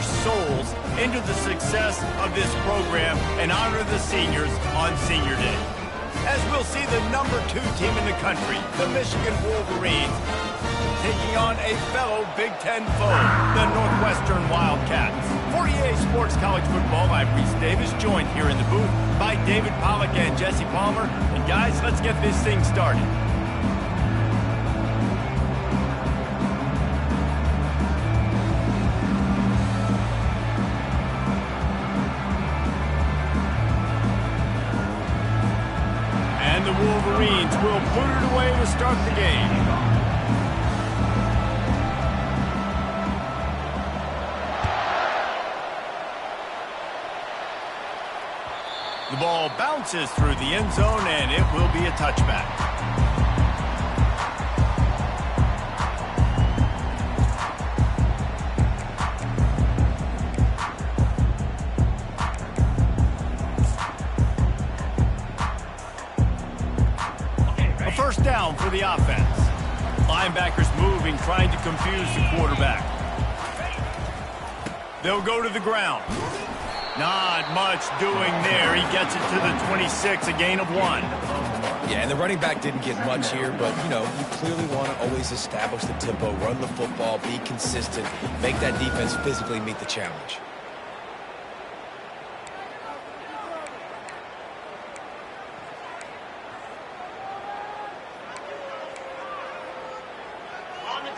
souls into the success of this program and honor the seniors on Senior Day. As we'll see the #2 team in the country, the Michigan Wolverines, taking on a fellow Big Ten foe, the Northwestern Wildcats. For EA Sports College Football, I'm Reese Davis, joined here in the booth by David Pollack and Jesse Palmer. And guys, let's get this thing started. And the Wolverines will put it away to start the game. The ball bounces through the end zone, and it will be a touchback. A first down for the offense. Linebackers moving, trying to confuse the quarterback. They'll go to the ground. Not much doing there. He gets it to the 26, a gain of 1. Yeah, and the running back didn't get much here, but, you know, you clearly want to always establish the tempo, run the football, be consistent, make that defense physically meet the challenge.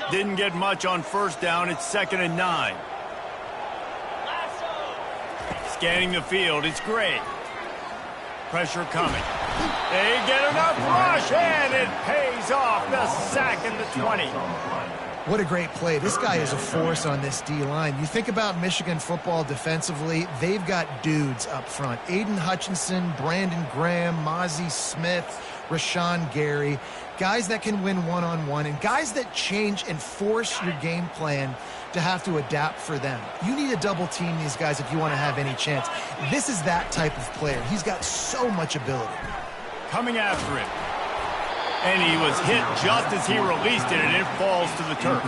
Didn't get much on first down. It's 2nd and 9. Scanning the field, it's great. Pressure coming. They get enough rush, and it pays off. The sack at the 20. What a great play. This guy is a force on this D-line. You think about Michigan football defensively, they've got dudes up front. Aiden Hutchinson, Brandon Graham, Mozzie Smith, Rashawn Gary. Guys that can win one-on-one and guys that change and force your game plan to have to adapt for them. You need to double team these guys if you want to have any chance. This is that type of player. He's got so much ability. Coming after it. And he was hit just as he released it, and it falls to the turf.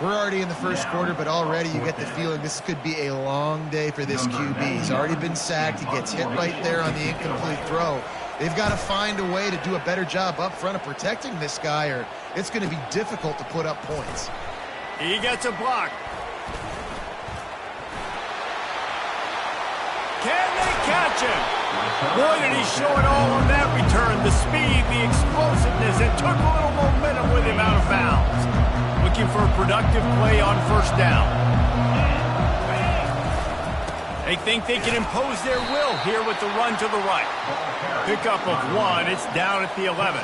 We're already in the first quarter, but already you get the feeling this could be a long day for this QB. He's already been sacked. He gets hit right there on the incomplete throw. They've got to find a way to do a better job up front of protecting this guy, or it's going to be difficult to put up points. He gets a block. Can they catch him? Boy, did he show it all on that return. The speed, the explosiveness, and took a little momentum with him out of bounds. Looking for a productive play on first down. They think they can impose their will here with the run to the right. Pickup of 1. It's down at the 11.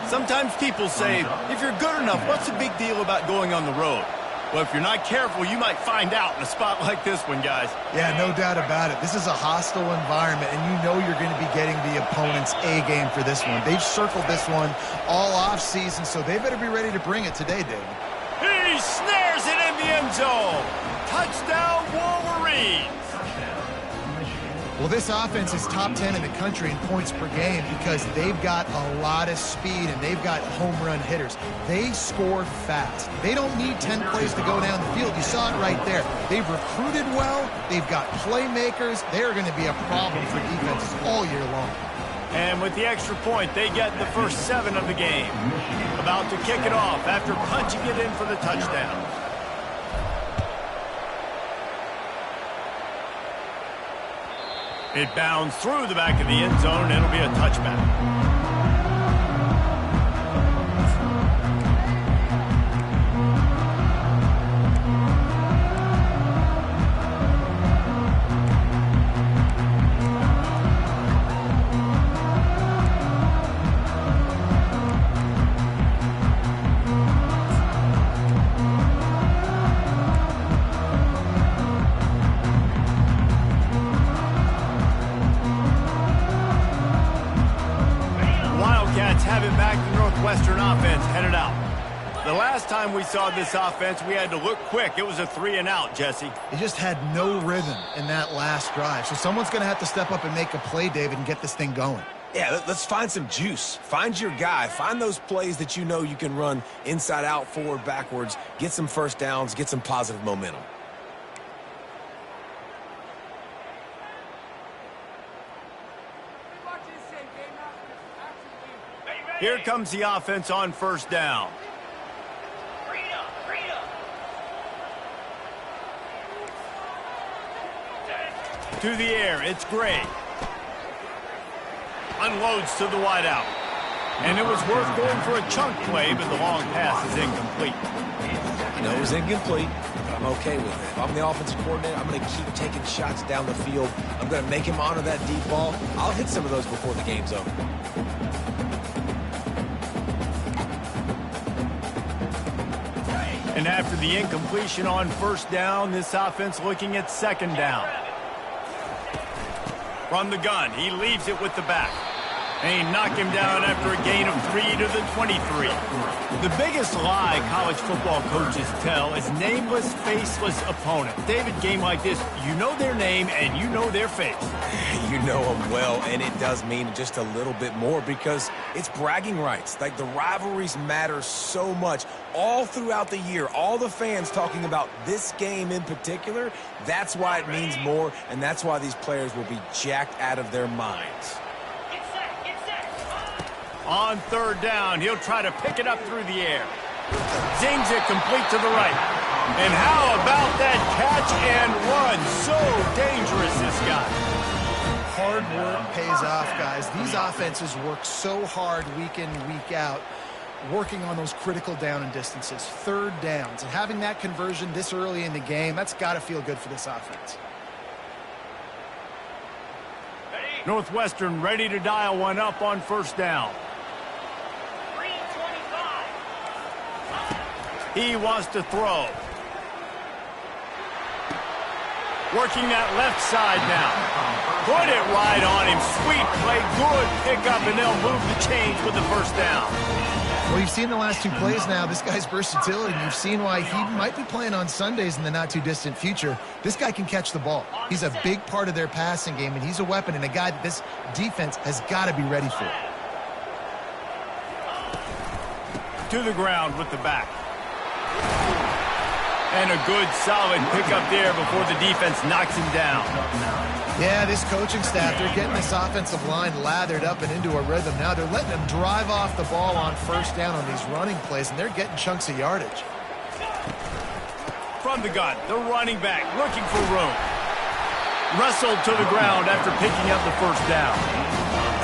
Sometimes people say, if you're good enough, what's the big deal about going on the road? Well, if you're not careful, you might find out in a spot like this one, guys. Yeah, no doubt about it. This is a hostile environment, and you know you're going to be getting the opponent's A-game for this one. They've circled this one all off-season, so they better be ready to bring it today, David. He snares it in the end zone. Touchdown, Wolverines. Well, this offense is top 10 in the country in points per game because they've got a lot of speed and they've got home run hitters. They score fast. They don't need 10 plays to go down the field. You saw it right there. They've recruited well. They've got playmakers. They're going to be a problem for defenses all year long. And with the extra point, they get the first 7 of the game. About to kick it off after punching it in for the touchdown. It bounds through the back of the end zone, and it'll be a touchback. Have it back. The Northwestern offense headed out. The last time we saw this offense, we had to look quick. It was a 3-and-out, Jesse. They just had no rhythm in that last drive. So someone's going to have to step up and make a play, David, and get this thing going. Yeah, let's find some juice. Find your guy. Find those plays that you know you can run inside out, forward, backwards. Get some first downs. Get some positive momentum. Here comes the offense on first down. To the air, it's Gray. Unloads to the wideout. And it was worth going for a chunk play, but the long pass is incomplete. I know it was incomplete, but I'm okay with it. If I'm the offensive coordinator, I'm going to keep taking shots down the field. I'm going to make him honor that deep ball. I'll hit some of those before the game's over. And after the incompletion on first down, this offense looking at second down. From the gun, he leaves it with the back. And he knocked him down after a gain of 3 to the 23. The biggest lie college football coaches tell is nameless, faceless opponent. David, game like this, you know their name and you know their face. You know them well, and it does mean just a little bit more because it's bragging rights. Like, the rivalries matter so much all throughout the year. All the fans talking about this game in particular, that's why it means more, and that's why these players will be jacked out of their minds. On third down, he'll try to pick it up through the air. Zings it complete to the right. And how about that catch and run? So dangerous, this guy. Hard work pays off, guys. These offenses work so hard week in, week out, working on those critical down and distances, third downs. And having that conversion this early in the game, that's got to feel good for this offense. Northwestern ready to dial one up on first down. He wants to throw. Working that left side now. Put it right on him. Sweet play. Good pickup, and they'll move the chains with the first down. Well, you've seen the last two plays now. This guy's versatility. You've seen why he might be playing on Sundays in the not-too-distant future. This guy can catch the ball. He's a big part of their passing game, and he's a weapon and a guy that this defense has got to be ready for. To the ground with the back. And a good, solid pickup there before the defense knocks him down. Yeah, this coaching staff, they're getting this offensive line lathered up and into a rhythm. Now they're letting them drive off the ball on first down on these running plays, and they're getting chunks of yardage. From the gun, the running back looking for room. Wrestled to the ground after picking up the first down.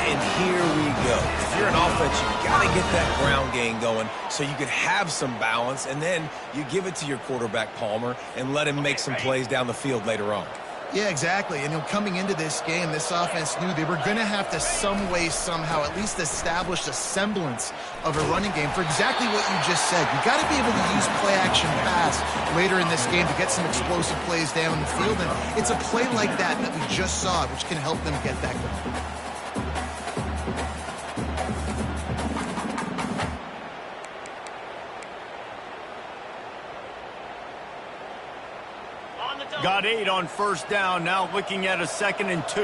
And here we go. If you're an offense, you got to get that ground game going so you can have some balance, and then you give it to your quarterback, Palmer, and let him make some plays down the field later on. Yeah, exactly. And coming into this game, this offense knew they were going to have to some way, somehow, at least establish a semblance of a running game for exactly what you just said. You got to be able to use play-action pass later in this game to get some explosive plays down the field. And it's a play like that we just saw, which can help them get that going. Got 8 on first down, now looking at a 2nd and 2.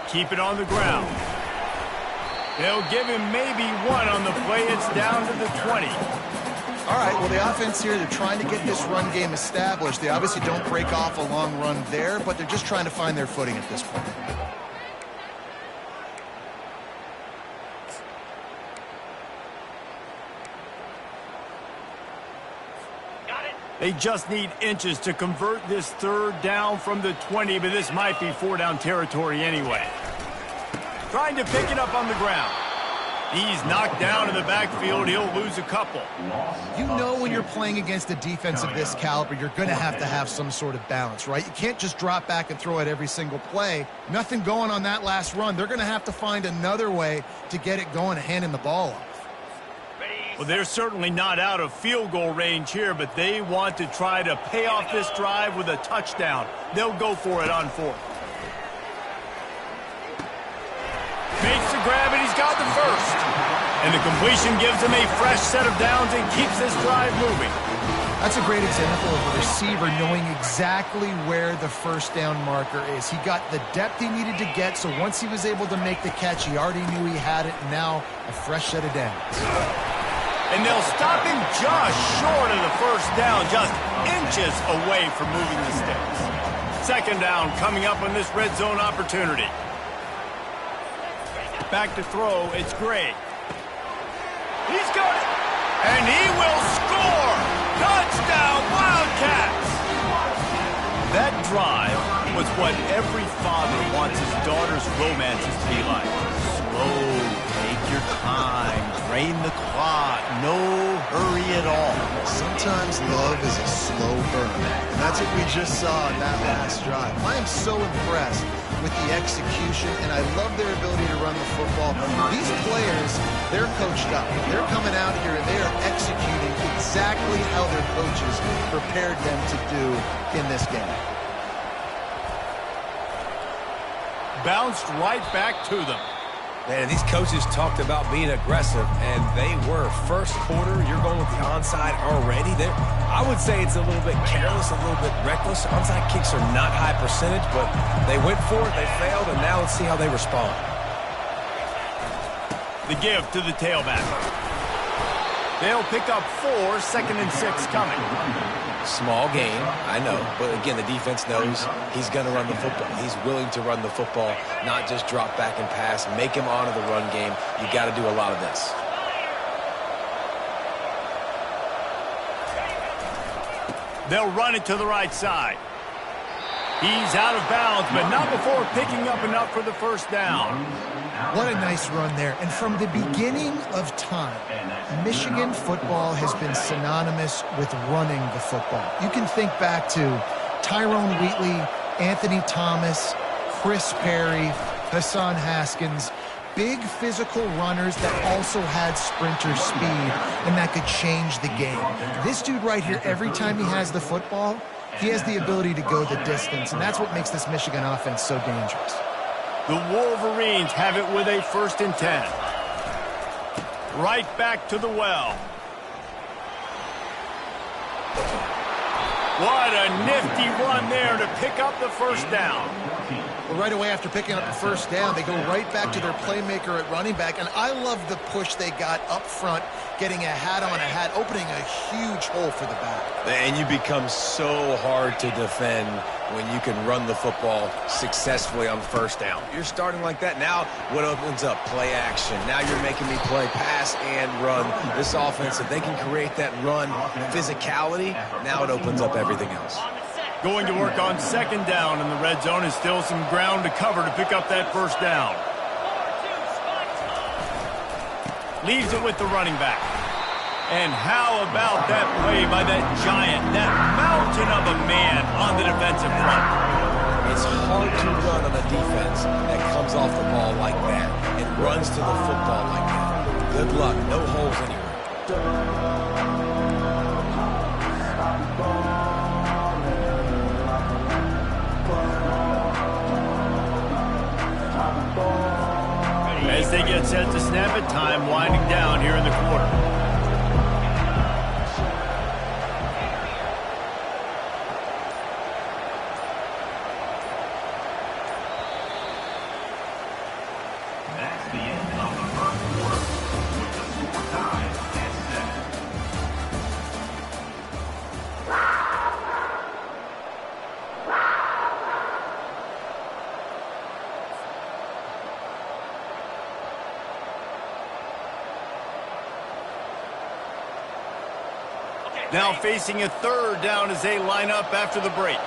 Keep it on the ground. They'll give him maybe 1 on the play. It's down to the 20. All right, well, the offense here, they're trying to get this run game established. They obviously don't break off a long run there, but they're just trying to find their footing at this point. They just need inches to convert this third down from the 20, but this might be 4-down territory anyway. Trying to pick it up on the ground. He's knocked down in the backfield. He'll lose a couple. You know when you're playing against a defense of this caliber, you're going to have some sort of balance, right? You can't just drop back and throw it every single play. Nothing going on that last run. They're going to have to find another way to get it going and handing the ball off. Well, they're certainly not out of field goal range here, but they want to try to pay off this drive with a touchdown. They'll go for it on 4th. Makes the grab, and he's got the first. And the completion gives him a fresh set of downs and keeps this drive moving. That's a great example of a receiver knowing exactly where the first down marker is. He got the depth he needed to get, so once he was able to make the catch, he already knew he had it, and now a fresh set of downs. And they'll stop him just short of the first down, just inches away from moving the sticks. 2nd down coming up on this red zone opportunity. Back to throw, it's Gray. He's got it! And he will score! Touchdown, Wildcats! That drive was what every father wants his daughter's romances to be like. Slow, take your time, drain the clock, no hurry at all. Sometimes love is a slow burn, and that's what we just saw in that last drive. I am so impressed with the execution, and I love their ability to run the football. These players, they're coached up. They're coming out here, and they are executing exactly how their coaches prepared them to do in this game. Bounced right back to them. Man, these coaches talked about being aggressive, and they were. First quarter, you're going with the onside already. I would say it's a little bit careless, a little bit reckless. Onside kicks are not high percentage, but they went for it, they failed, and now let's see how they respond. The give to the tailback. They'll pick up 4, 2nd and 6 coming. Small game, I know, but again, the defense knows he's going to run the football. He's willing to run the football, not just drop back and pass, make him honor the run game. You got to do a lot of this. They'll run it to the right side. He's out of bounds, but not before picking up enough for the first down. What a nice run there. And from the beginning of time, Michigan football has been synonymous with running the football. You can think back to Tyrone Wheatley, Anthony Thomas, Chris Perry, Hassan Haskins, big physical runners that also had sprinter speed and that could change the game. This dude right here, every time he has the football, he has the ability to go the distance, and that's what makes this Michigan offense so dangerous. The Wolverines have it with a 1st and 10. Right back to the well. What a nifty run there to pick up the first down. Well, right away after picking up the first down, they go right back to their playmaker at running back, and I love the push they got up front, getting a hat on a hat, opening a huge hole for the back. And you become so hard to defend when you can run the football successfully on first down. You're starting like that. Now what opens up? Play action. Now you're making me play pass and run. This offense, if they can create that run physicality, now it opens up everything else. Going to work on 2nd down, and the red zone is still some ground to cover to pick up that first down. Leaves it with the running back. And how about that play by that giant, that mountain of a man on the defensive front? It's hard to run on a defense that comes off the ball like that and runs to the football like that. Good luck. No holes anywhere. As they get set to snap it, time winding down here in the quarter. That's the end of the first quarter with the score tied at 7. Now facing a 3rd down as they line up after the break.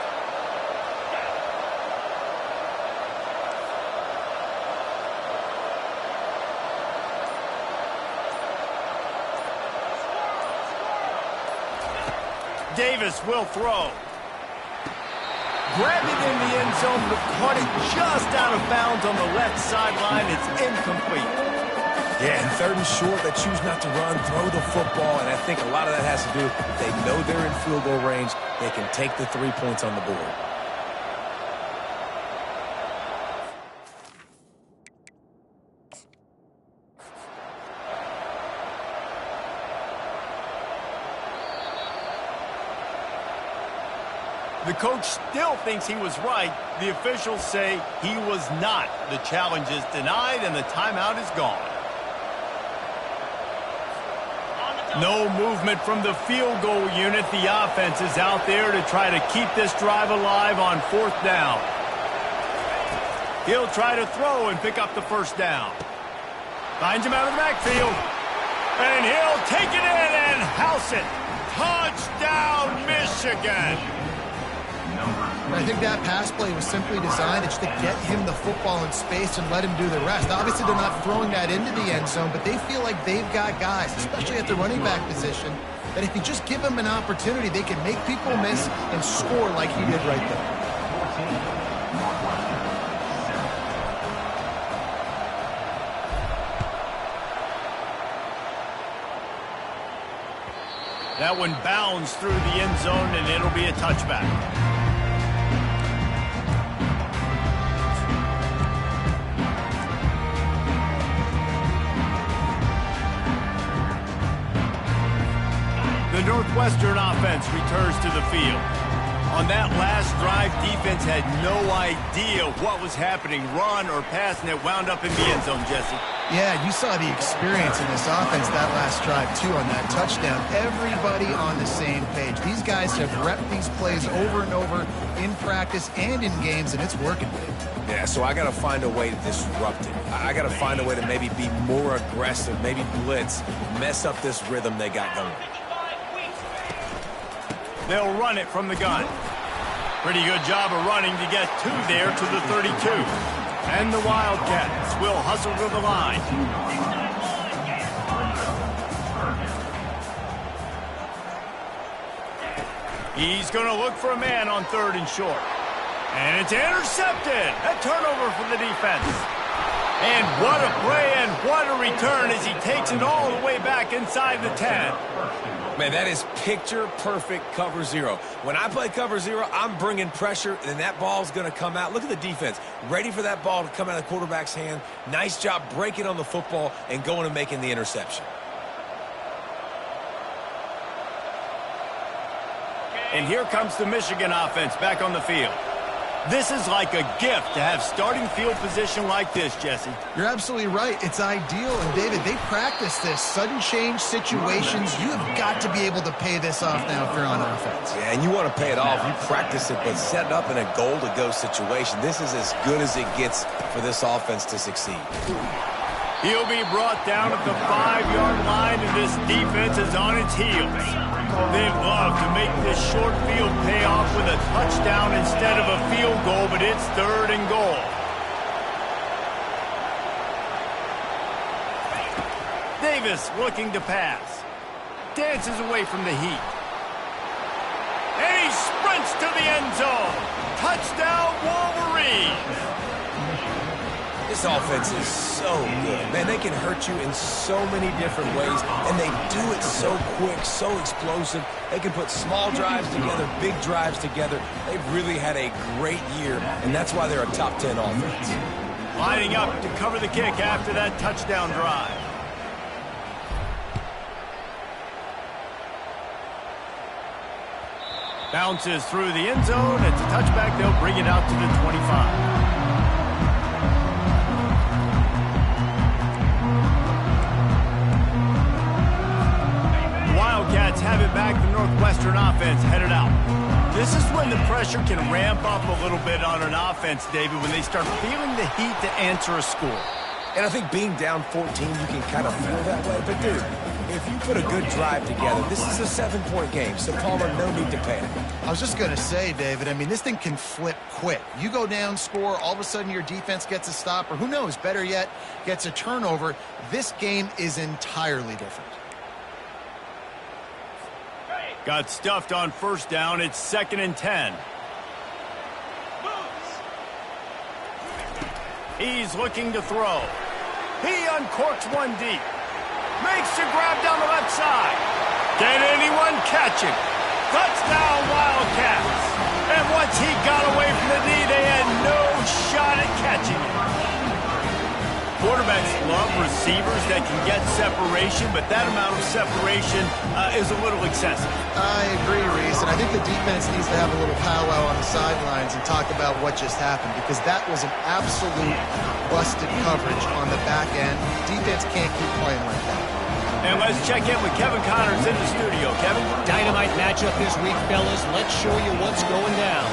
Davis will throw. Grabbed it in the end zone, but caught it just out of bounds on the left sideline. It's incomplete. Yeah, and 3rd and short, they choose not to run, throw the football, and I think a lot of that has to do, they know they're in field goal range, they can take the 3 points on the board. The coach still thinks he was right. The officials say he was not. The challenge is denied, and the timeout is gone. No movement from the field goal unit. The offense is out there to try to keep this drive alive on 4th down. He'll try to throw and pick up the first down. Finds him out of the backfield. And he'll take it in and house it. Touchdown, Michigan. I think that pass play was simply designed just to get him the football in space and let him do the rest. Obviously, they're not throwing that into the end zone, but they feel like they've got guys, especially at the running back position, that if you just give them an opportunity, they can make people miss and score like he did right there. That one bounds through the end zone, and it'll be a touchback. The Northwestern offense returns to the field. On that last drive, defense had no idea what was happening, run or pass, and it wound up in the end zone, Jesse. Yeah, you saw the experience in this offense that last drive, too, on that touchdown. Everybody on the same page. These guys have repped these plays over and over in practice and in games, and it's working. Yeah, so I got to find a way to disrupt it. I got to find a way to maybe be more aggressive, maybe blitz, mess up this rhythm they got going. They'll run it from the gun. Pretty good job of running to get two there to the 32. And the Wildcats will hustle to the line. He's going to look for a man on 3rd and short. And it's intercepted. A turnover for the defense. And what a play and what a return as he takes it all the way back inside the 10. Man, that is picture-perfect cover zero. When I play cover zero, I'm bringing pressure, and that ball's going to come out. Look at the defense. Ready for that ball to come out of the quarterback's hand. Nice job breaking on the football and going and making the interception. And here comes the Michigan offense back on the field. This is like a gift to have starting field position like this, Jesse. You're absolutely right. It's ideal. And, David, they practice this. Sudden change situations. You have got to be able to pay this off now if you're on offense. Yeah, and you want to pay it off. You practice it, but set it up in a goal-to-go situation. This is as good as it gets for this offense to succeed. He'll be brought down at the 5-yard line, and this defense is on its heels. They'd love to make this short field pay off with a touchdown instead of a field goal, but it's 3rd and goal. Davis looking to pass. Dances away from the heat. And he sprints to the end zone. Touchdown, Wolverines. This offense is so good. Man, they can hurt you in so many different ways, and they do it so quick, so explosive. They can put small drives together, big drives together. They've really had a great year, and that's why they're a top 10 offense. Lining up to cover the kick after that touchdown drive. Bounces through the end zone. It's a touchback. They'll bring it out to the 25. Wildcats have it back. The Northwestern offense headed out. This is when the pressure can ramp up a little bit on an offense, David, when they start feeling the heat to answer a score. And I think being down 14, you can kind of feel that way. But, dude, if you put a good drive together, this is a 7-point game. So, Palmer, no need to panic. I was just going to say, David, I mean, this thing can flip quick. You go down, score, all of a sudden your defense gets a stop, or who knows, better yet, gets a turnover. This game is entirely different. Got stuffed on 1st down. It's 2nd and 10. He's looking to throw. He uncorks one deep. Makes the grab down the left side. Can anyone catch him? Touchdown, Wildcats. And once he got away from the knee, they had no shot at catching him. Quarterbacks love receivers that can get separation, but that amount of separation is a little excessive. I agree, Reese, and I think the defense needs to have a little powwow on the sidelines and talk about what just happened, because that was an absolute busted coverage on the back end. Defense can't keep playing like that. And let's check in with Kevin Connors in the studio. Kevin? Dynamite matchup this week, fellas. Let's show you what's going down.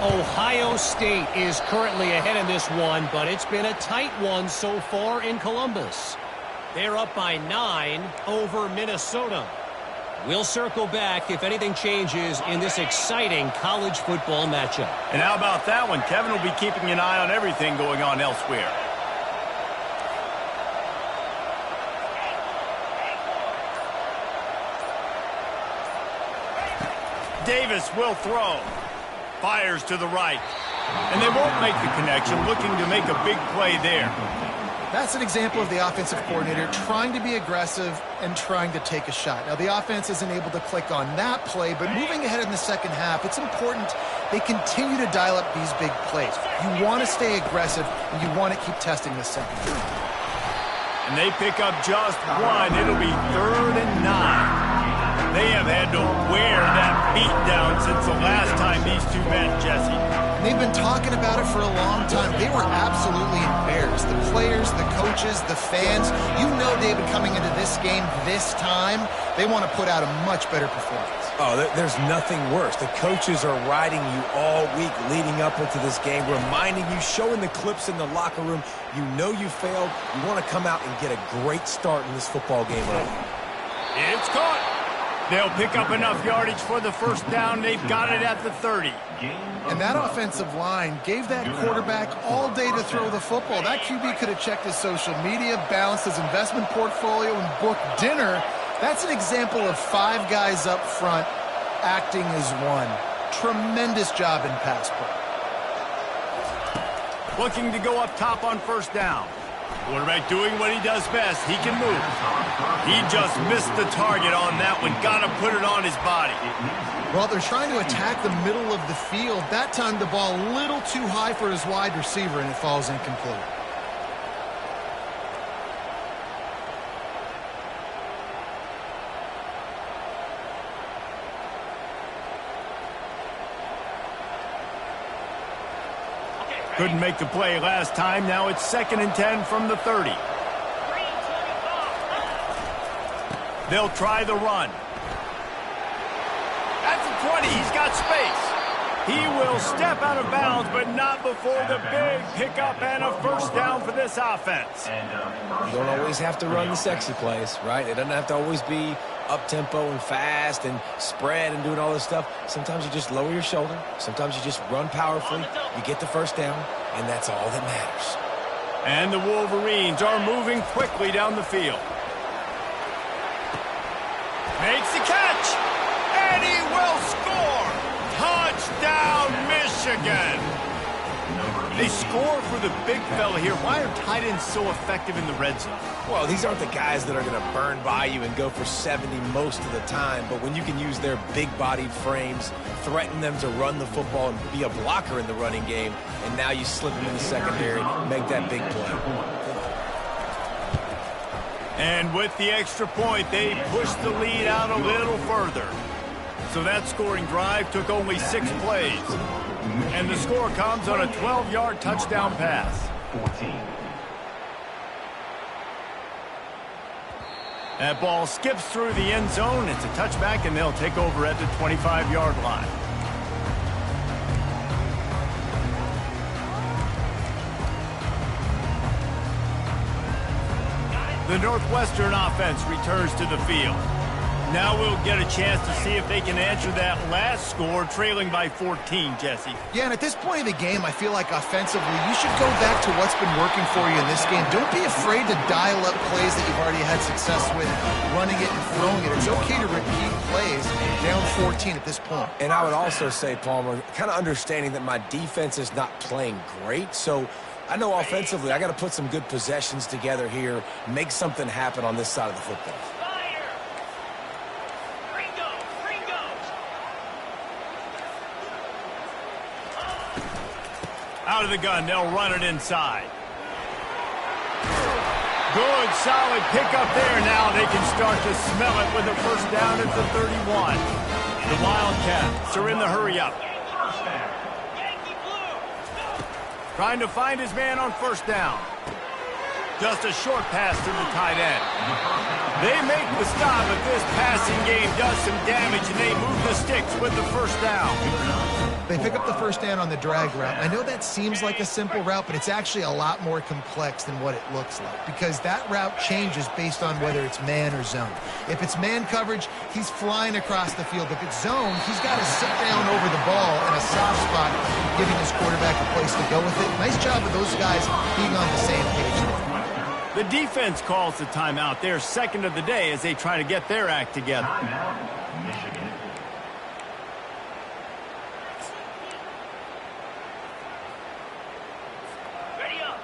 Ohio State is currently ahead in this one, but it's been a tight one so far in Columbus. They're up by 9 over Minnesota. We'll circle back if anything changes in this exciting college football matchup. And how about that one? Kevin will be keeping an eye on everything going on elsewhere. Davis will throw. Fires to the right. And they won't make the connection, looking to make a big play there. That's an example of the offensive coordinator trying to be aggressive and trying to take a shot. Now, the offense isn't able to click on that play, but moving ahead in the second half, it's important they continue to dial up these big plays. You want to stay aggressive, and you want to keep testing the second. And they pick up just one. It'll be 3rd and 9. They have had to wear that beat down since the last time these two met, Jesse. They've been talking about it for a long time. They were absolutely embarrassed. The players, the coaches, the fans. You know, David, coming into this game this time, they want to put out a much better performance. Oh, there's nothing worse. The coaches are riding you all week leading up into this game, reminding you, showing the clips in the locker room. You know you failed. You want to come out and get a great start in this football game early. It's caught. They'll pick up enough yardage for the first down. They've got it at the 30. And that offensive line gave that quarterback all day to throw the football. That QB could have checked his social media, balanced his investment portfolio, and booked dinner. That's an example of 5 guys up front acting as one. Tremendous job in pass play. Looking to go up top on first down. Quarterback doing what he does best. He can move. He just missed the target on that one. Got to put it on his body. Well, they're trying to attack the middle of the field. That time the ball a little too high for his wide receiver, and it falls incomplete. Couldn't make the play last time. Now it's 2nd and 10 from the 30. They'll try the run. At the 20, he's got space. He will step out of bounds, but not before the big pickup and a first down for this offense. You don't always have to run the sexy plays, right? It doesn't have to always be up-tempo and fast and spread and doing all this stuff. Sometimes you just lower your shoulder. Sometimes you just run powerfully. You get the first down, and that's all that matters. And the Wolverines are moving quickly down the field. Makes the catch, and he will score. Touchdown, Michigan. They score for the big fella here. Why are tight ends so effective in the red zone? Well, these aren't the guys that are going to burn by you and go for 70 most of the time, but when you can use their big-bodied frames, threaten them to run the football and be a blocker in the running game, and now you slip them in the secondary, make that big play. And with the extra point, they push the lead out a little further. So that scoring drive took only 6 plays. And the score comes on a 12-yard touchdown pass. 14. That ball skips through the end zone. It's a touchback, and they'll take over at the 25-yard line. The Northwestern offense returns to the field. Now we'll get a chance to see if they can answer that last score, trailing by 14, Jesse. Yeah, and at this point in the game, I feel like offensively, you should go back to what's been working for you in this game. Don't be afraid to dial up plays that you've already had success with, running it and throwing it. It's okay to repeat plays down 14 at this point. And I would also say, Palmer, kind of understanding that my defense is not playing great, so I know offensively I got to put some good possessions together here, make something happen on this side of the football. Out of the gun, they'll run it inside. Good, solid pickup there. Now they can start to smell it with a first down at the 31. The Wildcats are in the hurry-up. Trying to find his man on first down. Just a short pass to the tight end. They make the stop, but this passing game does some damage, and they move the sticks with the first down. They pick up the first down on the drag route. I know that seems like a simple route, but it's actually a lot more complex than what it looks like, because that route changes based on whether it's man or zone. If it's man coverage, he's flying across the field. If it's zone, he's got to sit down over the ball in a soft spot, giving his quarterback a place to go with it. Nice job of those guys being on the same page there. The defense calls the timeout. Their second of the day as they try to get their act together. Timeout, Michigan.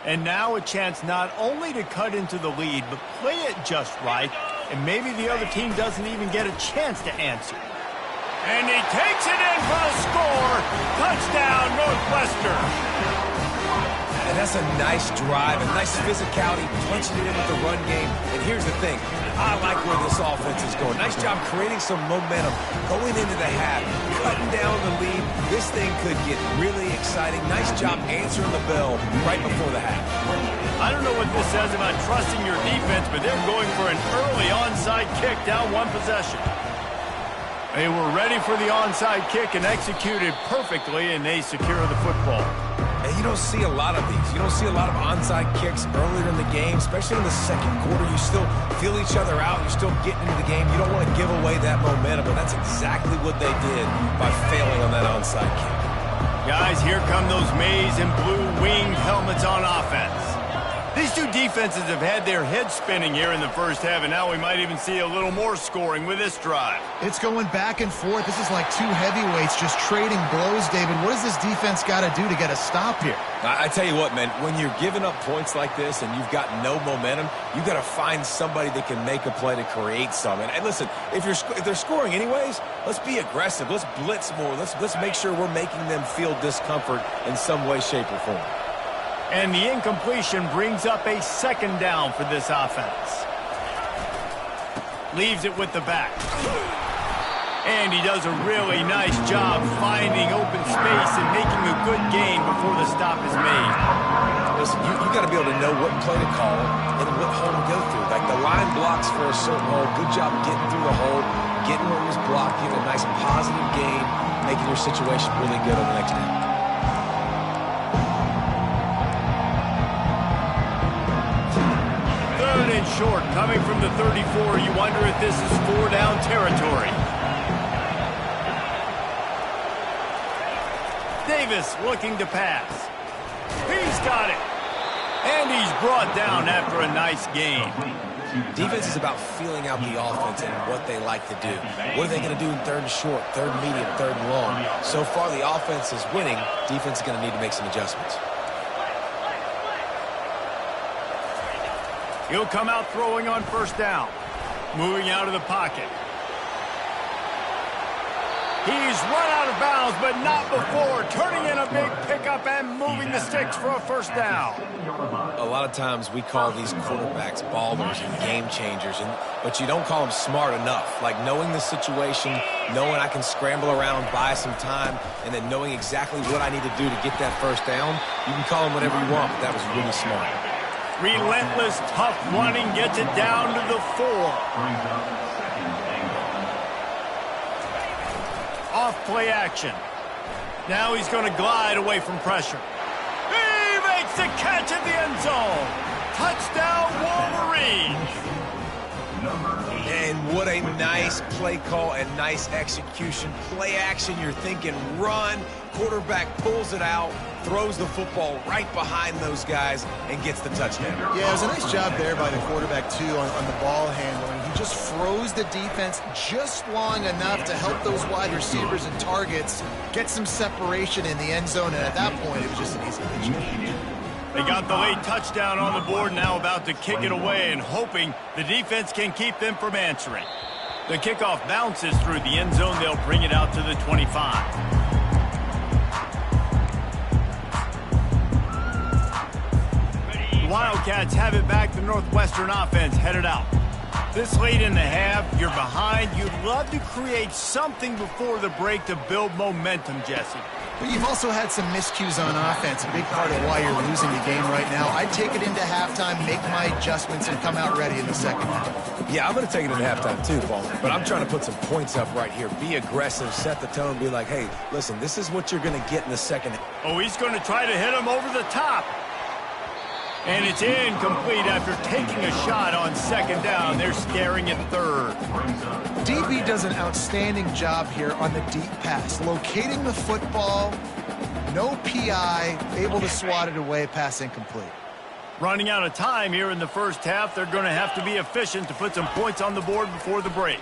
And now a chance not only to cut into the lead, but play it just right, and maybe the other team doesn't even get a chance to answer. And he takes it in for the score. Touchdown, Northwestern. And that's a nice drive, a nice physicality, punching it in with the run game. And here's the thing, I like where this offense is going. Nice job creating some momentum, going into the half, cutting down the lead. This thing could get really exciting. Nice job answering the bell right before the half. I don't know what this says about trusting your defense, but they're going for an early onside kick down one possession. They were ready for the onside kick and executed perfectly, and they secure the football. And you don't see a lot of these. You don't see a lot of onside kicks earlier in the game, especially in the second quarter. You still feel each other out. You're still getting into the game. You don't want to give away that momentum, but that's exactly what they did by failing on that onside kick. Guys, here come those maize and blue winged helmets on offense. These two defenses have had their heads spinning here in the first half, and now we might even see a little more scoring with this drive. It's going back and forth. This is like two heavyweights just trading blows, David. What does this defense got to do to get a stop here? I tell you what, man, when you're giving up points like this and you've got no momentum, you got to find somebody that can make a play to create some. And listen, if they're scoring anyways, let's be aggressive. Let's blitz more. Let's make sure we're making them feel discomfort in some way, shape, or form. And the incompletion brings up a second down for this offense. Leaves it with the back. And he does a really nice job finding open space and making a good gain before the stop is made. Listen, you got to be able to know what play to call and what hole to go through. Like the line blocks for a certain hole. Good job getting through the hole, getting where it was blocked, getting a nice positive gain, making your situation really good on the next down. Third and short, coming from the 34. You wonder if this is 4-down territory. Davis looking to pass. He's got it. And he's brought down after a nice gain. Defense is about feeling out the offense and what they like to do. What are they going to do in third and short, third and medium, third and long? So far, the offense is winning. Defense is going to need to make some adjustments. He'll come out throwing on first down. Moving out of the pocket. He's run out of bounds, but not before. Turning in a big pickup and moving the sticks for a first down. A lot of times we call these quarterbacks ballers and game changers, but you don't call them smart enough. Like knowing the situation, knowing I can scramble around, buy some time, and then knowing exactly what I need to do to get that first down. You can call them whatever you want, but that was really smart. Relentless, tough running gets it down to the 4. Off play action. Now he's going to glide away from pressure. He makes the catch at the end zone. Touchdown, Wolverines. And what a nice play call and nice execution. Play action, you're thinking run. Quarterback pulls it out, throws the football right behind those guys, and gets the touchdown. Yeah, it was a nice job there by the quarterback, too, on the ball handling. He just froze the defense just long enough to help those wide receivers and targets get some separation in the end zone, and at that point, it was just an easy pitch. They got the late touchdown on the board, now about to kick it away and hoping the defense can keep them from answering. The kickoff bounces through the end zone. They'll bring it out to the 25. The Wildcats have it back. The Northwestern offense headed out. This late in the half, you're behind. You'd love to create something before the break to build momentum, Jesse. But you've also had some miscues on offense, a big part of why you're losing the game right now. I'd take it into halftime, make my adjustments, and come out ready in the second half. Yeah, I'm going to take it into halftime too, Paul. But I'm trying to put some points up right here. Be aggressive, set the tone, be like, hey, listen, this is what you're going to get in the second half. Oh, he's going to try to hit him over the top. And it's incomplete after taking a shot on second down. They're staring at third. DB does an outstanding job here on the deep pass. Locating the football, no PI, able to swat it away, pass incomplete. Running out of time here in the first half. They're going to have to be efficient to put some points on the board before the break.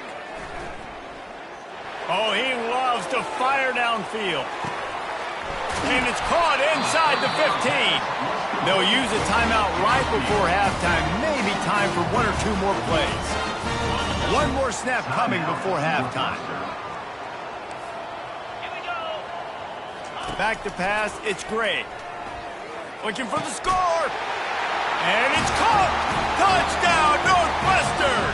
Oh, he loves to fire downfield. And it's caught inside the 15. They'll use a timeout right before halftime. Maybe time for one or two more plays. One more snap coming before halftime. Back to pass. It's Gray. Looking for the score. And it's caught. Touchdown, Northwestern.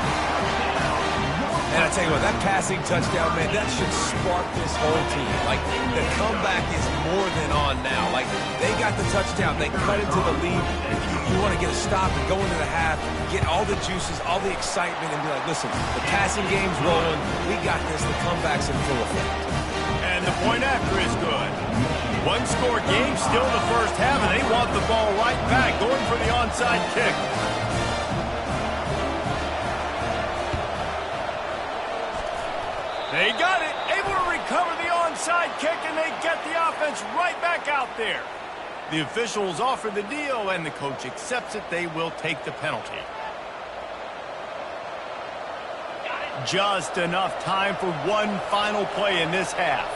And I tell you what, that passing touchdown, man, that should spark this whole team. Like, the comeback is more than on now. Like, they got the touchdown. They cut into the lead. You want to get a stop and go into the half, get all the juices, all the excitement, and be like, listen, the passing game's rolling. We got this. The comeback's in full effect. And the point after is good. One-score game still in the first half, and they want the ball right back, going for the onside kick. They got it, able to recover the onside kick, and they get the offense right back out there. The officials offer the deal, and the coach accepts it. They will take the penalty. Just enough time for one final play in this half.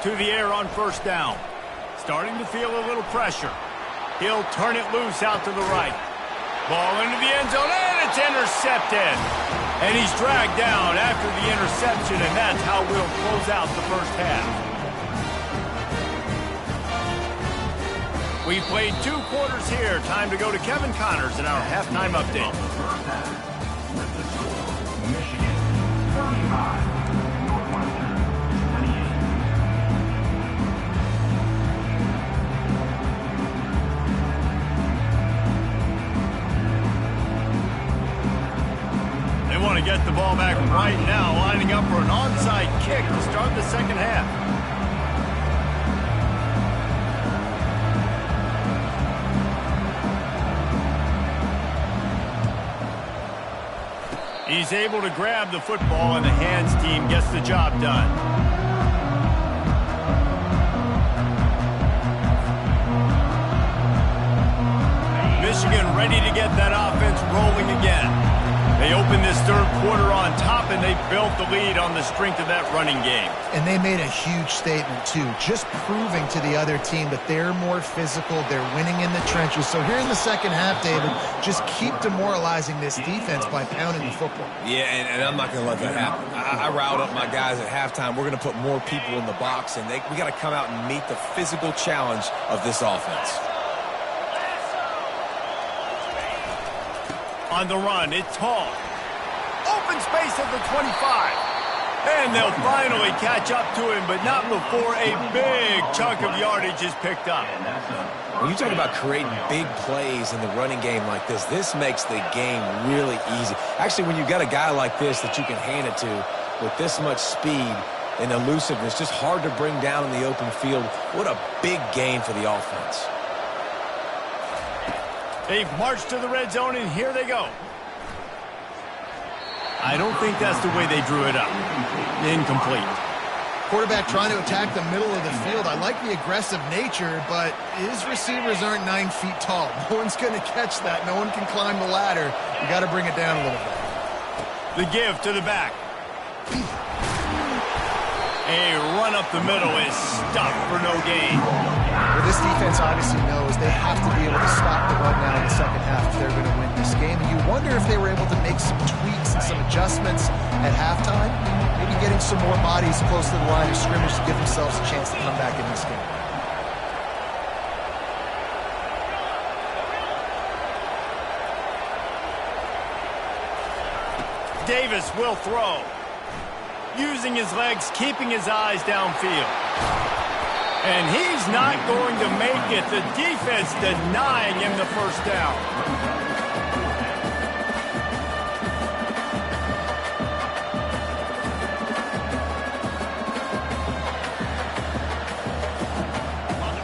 To the air on first down. Starting to feel a little pressure. He'll turn it loose out to the right. Ball into the end zone, and it's intercepted. And he's dragged down after the interception, and that's how we'll close out the first half. We played 2 quarters here. Time to go to Kevin Connors in our halftime update. With the score, Michigan 35, Northwestern 28. They want to get the ball back right now, lining up for an onside kick to start the second half. He's able to grab the football, and the hands team gets the job done. Michigan ready to get that offense rolling again. They opened this third quarter on top, and they built the lead on the strength of that running game. And they made a huge statement, too, just proving to the other team that they're more physical, they're winning in the trenches. So here in the second half, David, just keep demoralizing this defense by pounding the football. Yeah, and I'm not going to let that happen. I riled up my guys at halftime. We're going to put more people in the box, and we got to come out and meet the physical challenge of this offense. On the run, it's Hall. Open space at the 25. And they'll finally catch up to him, but not before a big chunk of yardage is picked up. When you talk about creating big plays in the running game like this makes the game really easy. Actually, when you've got a guy like this that you can hand it to with this much speed and elusiveness, just hard to bring down in the open field. What a big gain for the offense. They've marched to the red zone, and here they go. I don't think that's the way they drew it up. Incomplete. Quarterback trying to attack the middle of the field. I like the aggressive nature, but his receivers aren't 9 feet tall. No one's going to catch that. No one can climb the ladder. You got to bring it down a little bit. The give to the back. A run up the middle is stopped for no gain. Well, this defense obviously knows they have to be able to stop the run now in the second half if they're going to win this game. And you wonder if they were able to make some tweaks and some adjustments at halftime, maybe getting some more bodies close to the line of scrimmage to give themselves a chance to come back in this game. Davis will throw. Using his legs, keeping his eyes downfield. And he's not going to make it. The defense denying him the first down.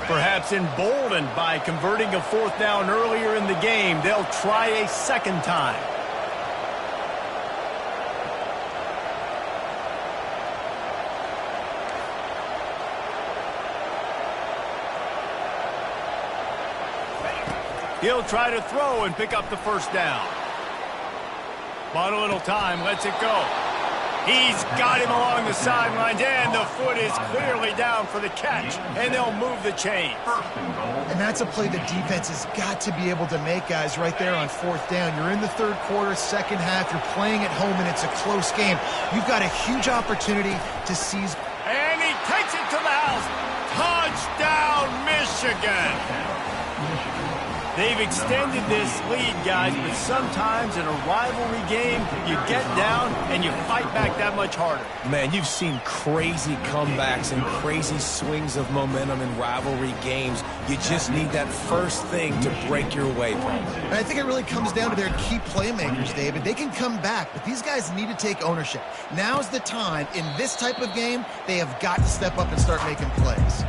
Perhaps emboldened by converting a 4th down earlier in the game, they'll try a second time. He'll try to throw and pick up the first down. Bought a little time, lets it go. He's got him along the sidelines, and the foot is clearly down for the catch, and they'll move the chain. And that's a play the defense has got to be able to make, guys, right there on 4th down. You're in the 3rd quarter, 2nd half. You're playing at home, and it's a close game. You've got a huge opportunity to seize. And he takes it to the house. Touchdown, Michigan. They've extended this lead, guys, but sometimes in a rivalry game, you get down and you fight back that much harder. Man, you've seen crazy comebacks and crazy swings of momentum in rivalry games. You just need that first thing to break your way, Paul. And I think it really comes down to their key playmakers, David. They can come back, but these guys need to take ownership. Now's the time. In this type of game, they have got to step up and start making plays.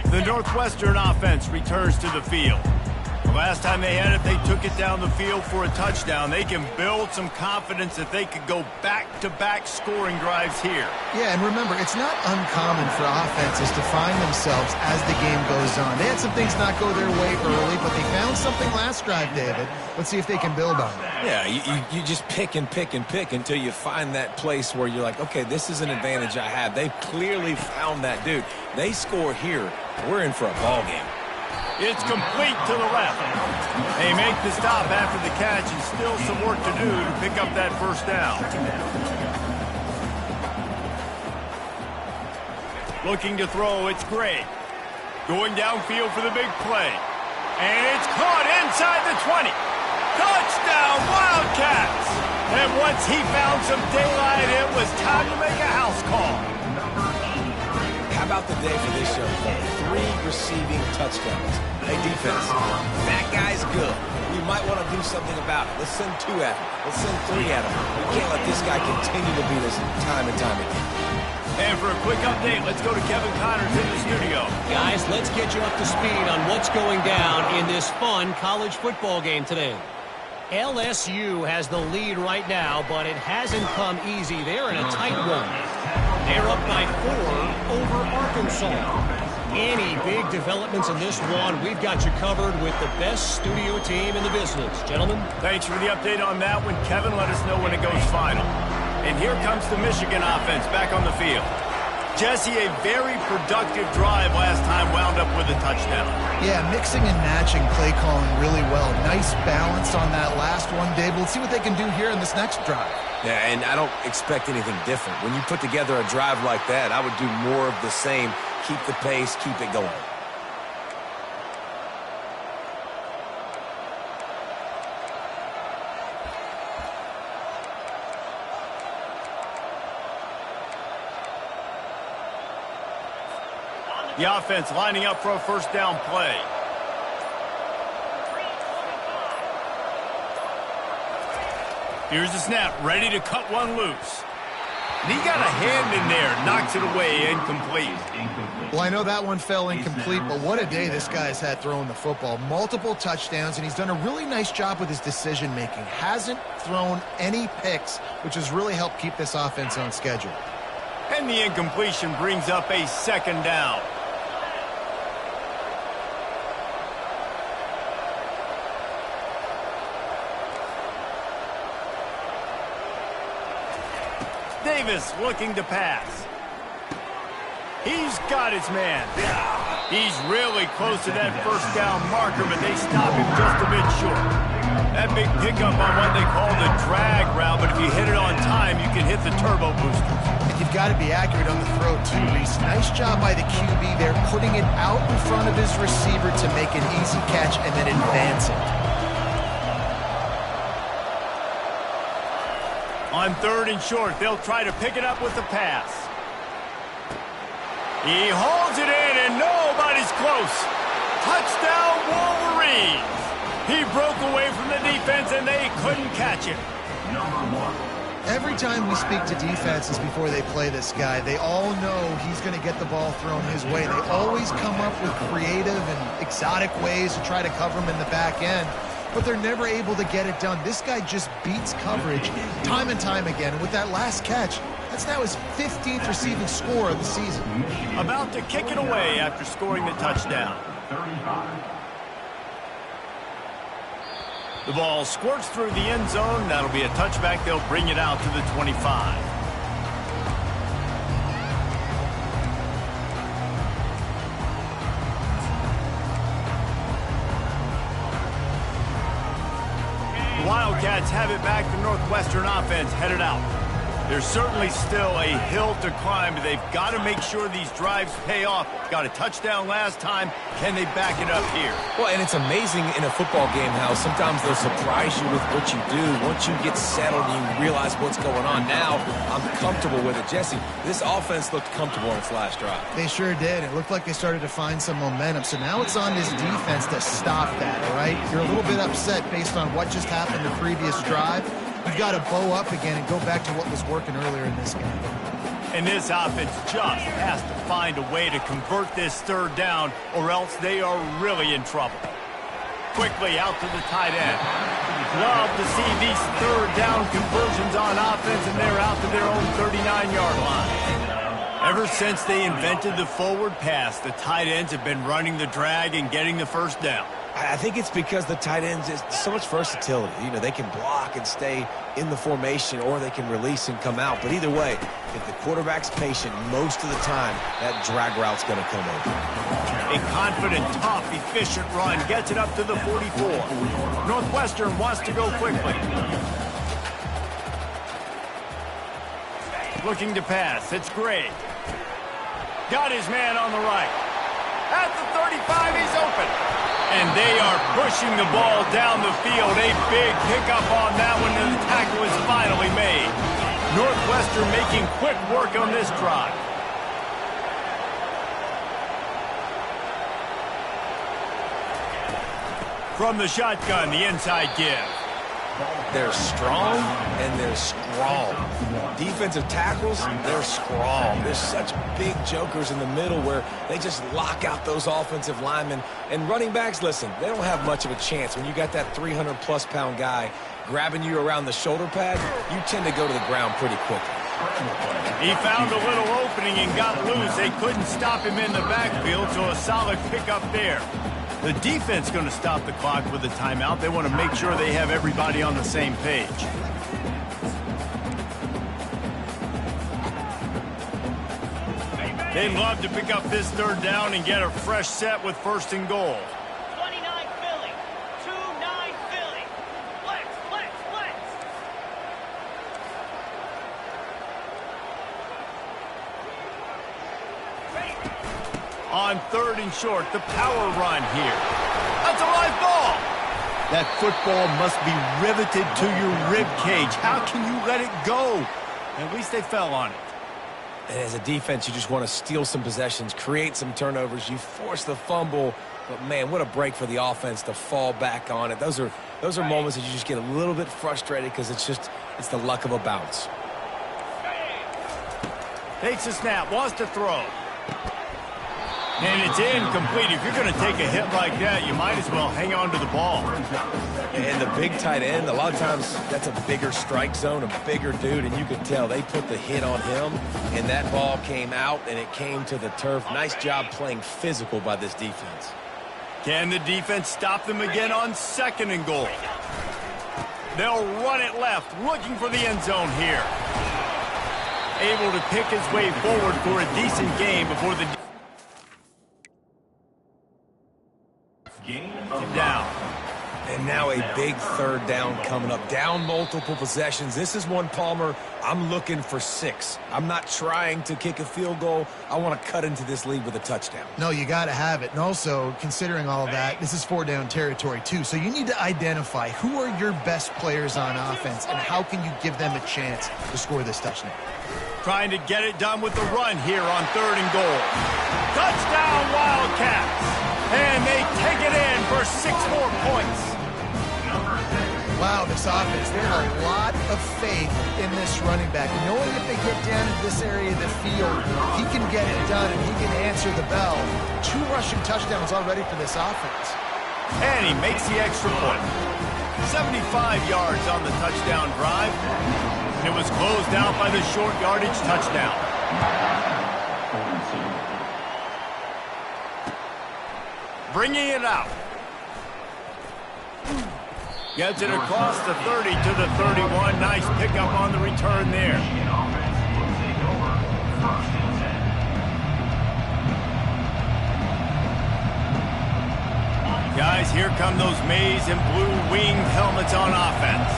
The Northwestern offense returns to the field. The last time they had it, they took it down the field for a touchdown. They can build some confidence that they could go back-to-back scoring drives here. Yeah, and remember, it's not uncommon for offenses to find themselves as the game goes on. They had some things not go their way early, but they found something last drive, David. Let's see if they can build on it. Yeah, you just pick and pick and pick until you find that place where you're like, okay, this is an advantage I have. They clearly found that, dude. They score here, we're in for a ball game. It's complete to the left. They make the stop after the catch, and still some work to do to pick up that first down. Looking to throw, it's Gray. Going downfield for the big play. And it's caught inside the 20. Touchdown, Wildcats! And once he found some daylight, it was time to make a house call. How about the day for this young player? 3 receiving touchdowns. Hey, defense, that guy's good. We might want to do something about it. Let's send 2 at him. Let's send 3 at him. We can't let this guy continue to beat us time and time again. And for a quick update, let's go to Kevin Connors in the studio. Guys, let's get you up to speed on what's going down in this fun college football game today. LSU has the lead right now, but it hasn't come easy. They're in a tight one. They're up by 4 over Arkansas. Any big developments in this one, we've got you covered with the best studio team in the business. Gentlemen. Thanks for the update on that one. Kevin, let us know when it goes final. And here comes the Michigan offense back on the field. Jesse, a very productive drive last time, wound up with a touchdown. Yeah, mixing and matching play calling really well. Nice balance on that last one, Dave. Let's see what they can do here in this next drive. Yeah, and I don't expect anything different. When you put together a drive like that, I would do more of the same. Keep the pace, keep it going. The offense lining up for a first down play. Here's the snap, ready to cut one loose. And he got a hand in there, knocks it away, incomplete. Well, I know that one fell incomplete, but what a day this guy's had throwing the football. Multiple touchdowns, and he's done a really nice job with his decision-making. Hasn't thrown any picks, which has really helped keep this offense on schedule. And the incompletion brings up a second down. Davis looking to pass. He's got his man. He's really close to that first down marker, but they stop him just a bit short. That big pickup on what they call the drag route, but if you hit it on time, you can hit the turbo boosters. And you've got to be accurate on the throw, too, Reese. Nice job by the QB there, putting it out in front of his receiver to make an easy catch and then advance it. On 3rd and short, they'll try to pick it up with the pass. He hauls it in, and nobody's close. Touchdown, Wolverines! He broke away from the defense, and they couldn't catch him. Every time we speak to defenses before they play this guy, they all know he's going to get the ball thrown his way. They always come up with creative and exotic ways to try to cover him in the back end, but they're never able to get it done. This guy just beats coverage time and time again, and with that last catch, that's now his 15th receiving score of the season. About to kick it away after scoring the touchdown. 35. The ball squirts through the end zone. That'll be a touchback. They'll bring it out to the 25. The Wildcats have it back. The Northwestern offense headed out. There's certainly still a hill to climb, but they've got to make sure these drives pay off. Got a touchdown last time. Can they back it up here? Well, and it's amazing in a football game how sometimes they'll surprise you with what you do. Once you get settled and you realize what's going on, now I'm comfortable with it. Jesse, this offense looked comfortable in its last drive. They sure did. It looked like they started to find some momentum. So now it's on this defense to stop that, all right? You're a little bit upset based on what just happened the previous drive. You've got to bow up again and go back to what was working earlier in this game. And this offense just has to find a way to convert this 3rd down, or else they are really in trouble. Quickly out to the tight end. Love to see these 3rd down conversions on offense, and they're out to their own 39-yard line. Ever since they invented the forward pass, the tight ends have been running the drag and getting the 1st down. I think it's because the tight ends is so much versatility. You know, they can block and stay in the formation, or they can release and come out. But either way, if the quarterback's patient most of the time, that drag route's going to come over. A confident, tough, efficient run gets it up to the 44. Northwestern wants to go quickly. Looking to pass. It's Gray. Got his man on the right. At the 35, he's open. And they are pushing the ball down the field. A big pickup on that one, and the tackle is finally made. Northwestern making quick work on this drive. From the shotgun, the inside give. They're strong and they're strong. Defensive tackles, they're strong. There's such big jokers in the middle where they just lock out those offensive linemen. And running backs, listen, they don't have much of a chance. When you got that 300-plus pound guy grabbing you around the shoulder pad, you tend to go to the ground pretty quickly. He found a little opening and got loose. They couldn't stop him in the backfield, so a solid pickup there. The defense going to stop the clock with a timeout. They want to make sure they have everybody on the same page. They'd love to pick up this 3rd down and get a fresh set with 1st and goal. 29 Philly. 2-9 Philly. Flex, flex, flex. On 3rd and short, the power run here. That's a live ball. That football must be riveted to your rib cage. How can you let it go? At least they fell on it. And as a defense, you just want to steal some possessions, create some turnovers. You force the fumble, but man, what a break for the offense to fall back on it. Those are moments that you just get a little bit frustrated because it's the luck of a bounce. Takes a snap, wants to throw. And it's incomplete. If you're going to take a hit like that, you might as well hang on to the ball. And the big tight end, a lot of times that's a bigger strike zone, a bigger dude, and you could tell they put the hit on him, and that ball came out, and it came to the turf. Nice job playing physical by this defense. Can the defense stop them again on 2nd and goal? They'll run it left, looking for the end zone here. able to pick his way forward for a decent game before the Gain down. And now a big third down coming up. Down multiple possessions. This is one, Palmer, I'm looking for 6. I'm not trying to kick a field goal. I want to cut into this lead with a touchdown. No, you got to have it. And also, considering all of that, this is 4-down territory too. So you need to identify who are your best players on offense and how can you give them a chance to score this touchdown. Trying to get it done with the run here on 3rd and goal. Touchdown, Wildcats! And they take it in for 6 more points. Wow, this offense, they have a lot of faith in this running back. Knowing if they get down in this area of the field, he can get it done and he can answer the bell. 2 rushing touchdowns already for this offense. And he makes the extra point. 75 yards on the touchdown drive. And it was closed out by the short yardage touchdown. Bringing it out. Gets it across the 30 to the 31. Nice pickup on the return there. Guys, here come those maize and blue winged helmets on offense.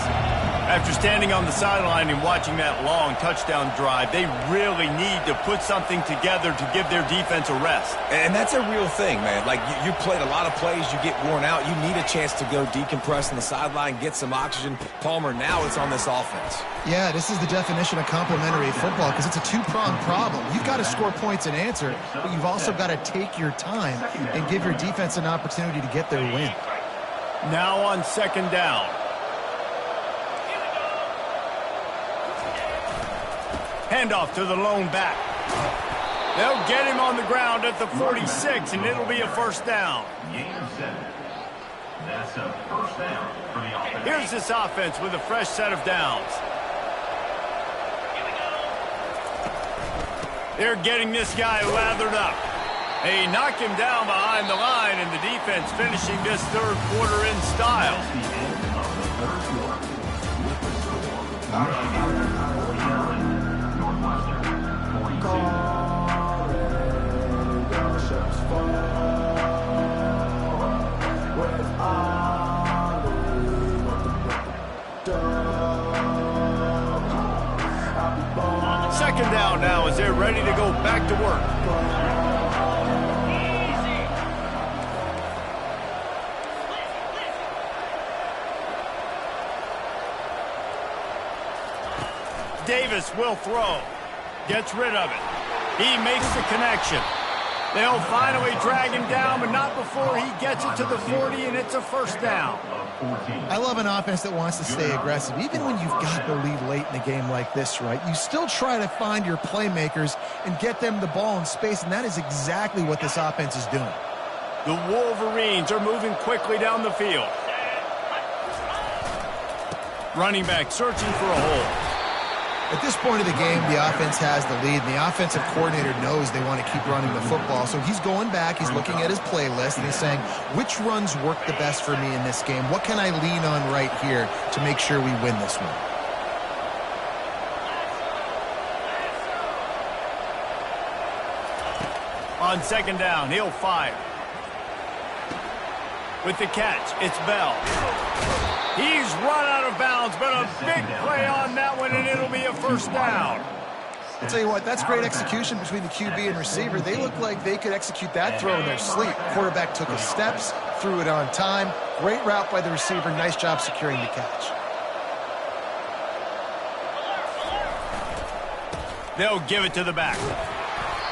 After standing on the sideline and watching that long touchdown drive, they really need to put something together to give their defense a rest. And that's a real thing, man. Like, you played a lot of plays, you get worn out. You need a chance to go decompress on the sideline, get some oxygen. Palmer, now it's on this offense. Yeah, this is the definition of complementary football because it's a 2-pronged problem. You've got to score points and answer, but you've also got to take your time and give your defense an opportunity to get their win. Now on 2nd down. Handoff to the lone back. They'll get him on the ground at the 46, and it'll be a 1st down. Gain of 7. That's a 1st down for the offense. Here's this offense with a fresh set of downs. They're getting this guy lathered up. They knock him down behind the line, and the defense finishing this 3rd quarter in style. The end of the 3rd quarter with the score. Northwestern 42. Second down now as they're ready to go back to work. Davis will throw. Gets rid of it. He makes the connection. They'll finally drag him down, but not before he gets it to the 40, and it's a 1st down. I love an offense that wants to stay aggressive. Even when you've got the lead late in a game like this, right, you still try to find your playmakers and get them the ball in space, and that is exactly what this offense is doing. The Wolverines are moving quickly down the field. Running back searching for a hole. At this point of the game, the offense has the lead, and the offensive coordinator knows they want to keep running the football. So he's going back, he's looking at his playlist, and he's saying, which runs work the best for me in this game? What can I lean on right here to make sure we win this one? On 2nd down, he'll fire. With the catch, it's Bell. He's run out of bounds, but a big play on that one, and it'll be a 1st down. I'll tell you what, that's great execution between the QB and receiver. They look like they could execute that throw in their sleep. Quarterback took his steps, threw it on time. Great route by the receiver. Nice job securing the catch. They'll give it to the back.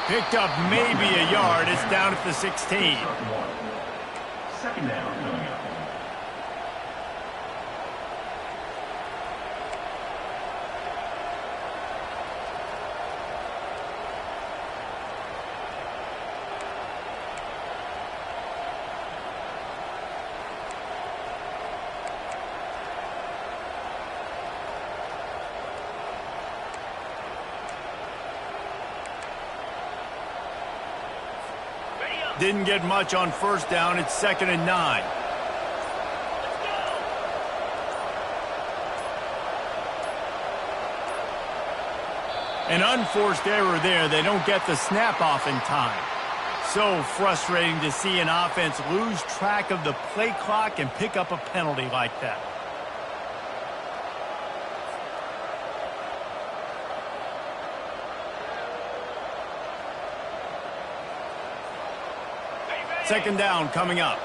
Picked up maybe a yard. It's down at the 16. 2nd down coming up. Didn't get much on 1st down. It's 2nd and 9. An unforced error there. They don't get the snap off in time. So frustrating to see an offense lose track of the play clock and pick up a penalty like that. Second down coming up.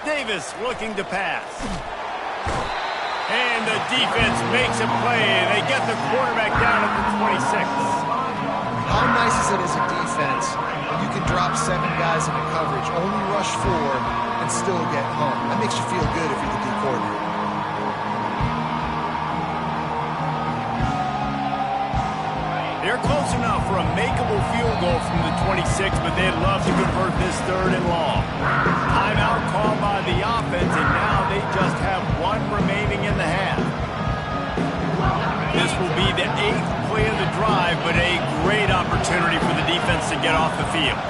Davis looking to pass. And the defense makes a play, and they get the quarterback down at the 26. How nice is it as a defense when you can drop 7 guys into coverage, only rush 4, and still get home? That makes you feel good if you're the D coordinator. They're close enough for a makeable field goal from the 26, but they'd love to convert this 3rd and long. Timeout called by the offense, and now they just have 1 remaining in the half. This will be the 8th play of the drive, but a great opportunity for the defense to get off the field.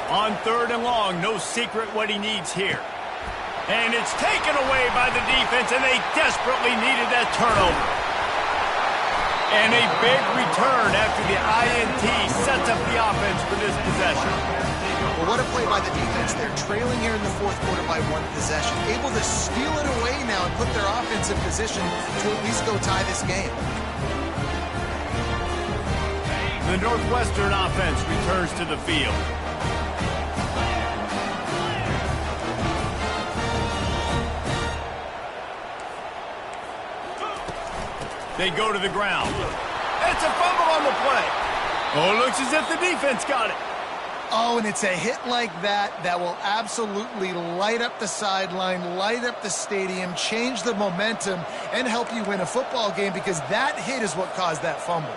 On 3rd and long, no secret what he needs here. And it's taken away by the defense, and they desperately needed that turnover. And a big return after the INT sets up the offense for this possession. Well, what a play by the defense. They're trailing here in the 4th quarter by 1 possession, able to steal it away now and put their offense in position to at least go tie this game. The Northwestern offense returns to the field. They go to the ground. It's a fumble on the play. Oh, it looks as if the defense got it. Oh, and it's a hit like that that will absolutely light up the sideline, light up the stadium, change the momentum, and help you win a football game, because that hit is what caused that fumble.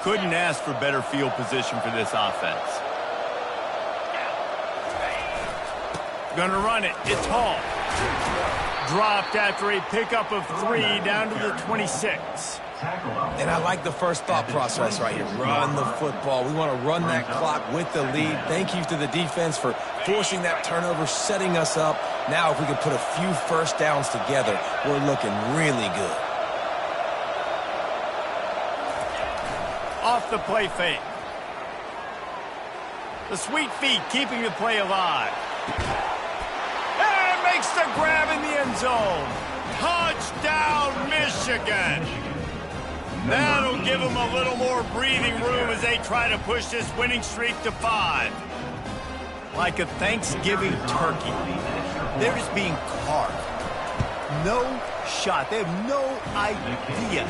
Couldn't ask for better field position for this offense. Gonna run it. It's Hall. Dropped after a pickup of 3 down to the 26. And I like the first thought process right here. Run the football. We want to run that clock with the lead. Thank you to the defense for forcing that turnover, setting us up. Now if we can put a few first downs together, we're looking really good. Off the play fake. The sweet feet keeping the play alive. And makes the grab in the end zone. Touchdown, Michigan. That'll give them a little more breathing room as they try to push this winning streak to 5. Like a Thanksgiving turkey. They're just being carved. No shot. They have no idea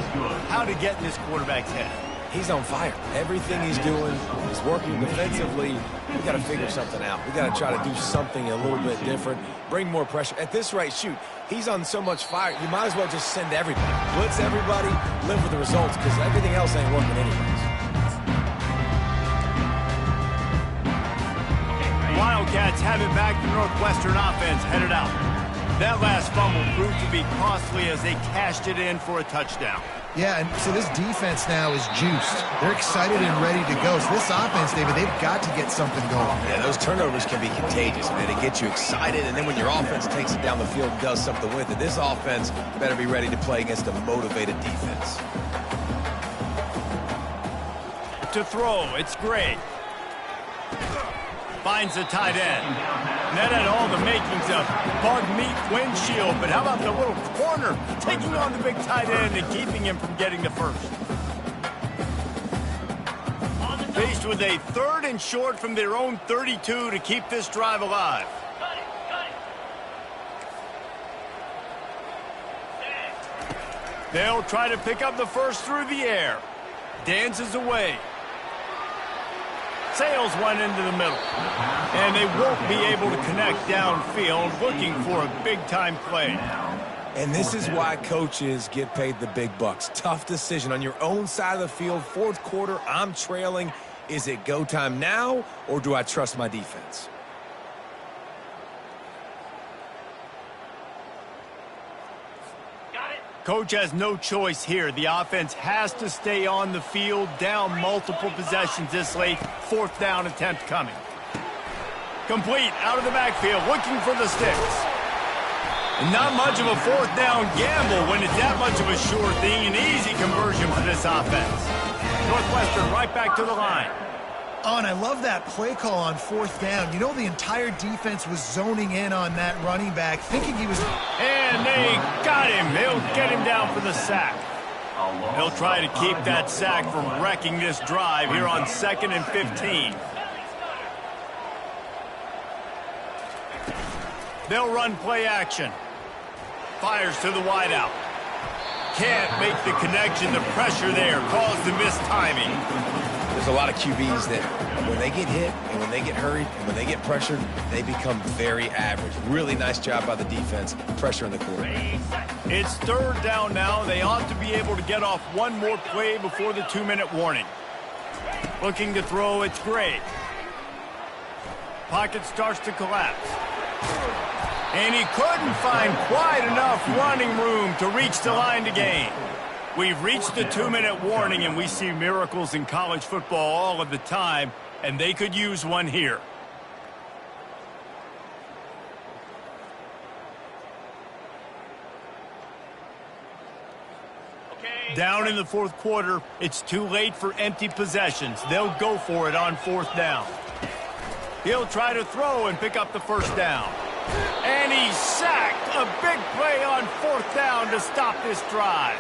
how to get in this quarterback's head. He's on fire. Everything he's doing is working defensively. We got to figure something out. We got to try to do something a little bit different, bring more pressure. At this rate, shoot, he's on so much fire, you might as well just send everybody. Blitz everybody, live with the results, because everything else ain't working anyways. Wildcats have it back. The Northwestern offense headed out. That last fumble proved to be costly as they cashed it in for a touchdown. Yeah, and so this defense now is juiced. They're excited and ready to go. So this offense, David, they've got to get something going. Yeah, those turnovers can be contagious, man. It gets you excited, and then when your offense takes it down the field and does something with it, this offense better be ready to play against a motivated defense. To throw, it's Gray. Finds the tight end. And that had all the makings of bug meat windshield, but how about the little corner taking on the big tight end and keeping him from getting the first? Faced with a 3rd and short from their own 32 to keep this drive alive. They'll try to pick up the first through the air. Dances away. Sails one into the middle. And they won't be able to connect downfield, looking for a big-time play. And this is why coaches get paid the big bucks. Tough decision on your own side of the field. 4th quarter, I'm trailing. Is it go time now, or do I trust my defense? Coach has no choice here. The offense has to stay on the field, down multiple possessions this late. 4th down attempt coming. Complete, out of the backfield, looking for the sticks. Not much of a 4th down gamble when it's that much of a sure thing. An easy conversion for this offense. Northwestern right back to the line. Oh, and I love that play call on 4th down. You know, the entire defense was zoning in on that running back, thinking he was... And they got him. They'll get him down for the sack. They'll try to keep that sack from wrecking this drive here on 2nd and 15. They'll run play action. Fires to the wideout. Can't make the connection. The pressure there caused the mistiming. There's a lot of QBs that when they get hit and when they get hurried and when they get pressured, they become very average. Really nice job by the defense, pressuring the quarterback. It's 3rd down now. They ought to be able to get off one more play before the 2-minute warning. Looking to throw, it's Gray. Pocket starts to collapse. And he couldn't find quite enough running room to reach the line to gain. We've reached the 2-minute warning, and we see miracles in college football all of the time, and they could use one here. Down in the 4th quarter, it's too late for empty possessions. They'll go for it on 4th down. He'll try to throw and pick up the 1st down. And he's sacked. A big play on 4th down to stop this drive.